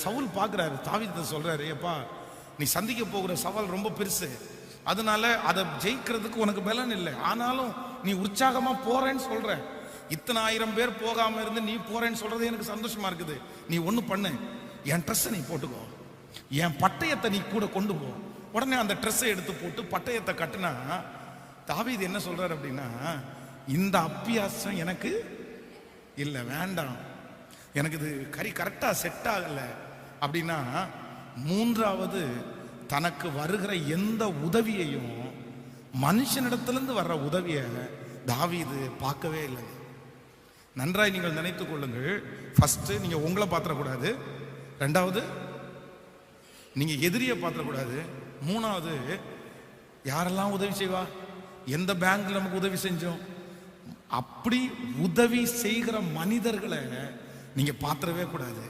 சவுல் பார்க்குறாரு, தாவீதை சொல்றாரு, ஏப்பா நீ சந்திக்க போகிற சவால் ரொம்ப பெருசு, அதனால அதை ஜெயிக்கிறதுக்கு உனக்கு பலன் இல்லை, ஆனாலும் நீ உற்சாகமா போறேன்னு சொல்ற, இத்தனை ஆயிரம் பேர் போகாம இருந்து நீ போறேன்னு சொல்றது எனக்கு சந்தோஷமா இருக்குது. நீ ஒண்ணு பண்ணு, என் ட்ரெஸ்ஸை நீ போட்டுக்கோ, என் பட்டயத்தை நீ கூட கொண்டு போ. உடனே அந்த ட்ரெஸ்ஸை எடுத்து போட்டு பட்டயத்தை கட்டினா தாவீது என்ன சொல்றாரு அப்படின்னா, இந்த அப்பியாசம் எனக்கு இல்லை, வேண்டாம், எனக்கு இது கரெக்டா செட் ஆகல அப்படின்னா, மூன்றாவது தனக்கு வருகிற எந்த உதவியையும் மனுஷனிடத்திலிருந்து வர்ற உதவியை தாவீது பார்க்கவே இல்லை. நன்றாய் நீங்கள் நினைத்துக் கொள்ளுங்கள். ஃபர்ஸ்ட் நீங்க உங்களை பாத்திரக்கூடாது, ரெண்டாவது நீங்க எதிரியை பாத்திரக்கூடாது, மூணாவது யாரெல்லாம் உதவி செய்வா, எந்த பேங்க்ல நமக்கு உதவி செஞ்சோம், அப்படி உதவி செய்கிற மனிதர்களை நீங்க பாத்திரவே கூடாது.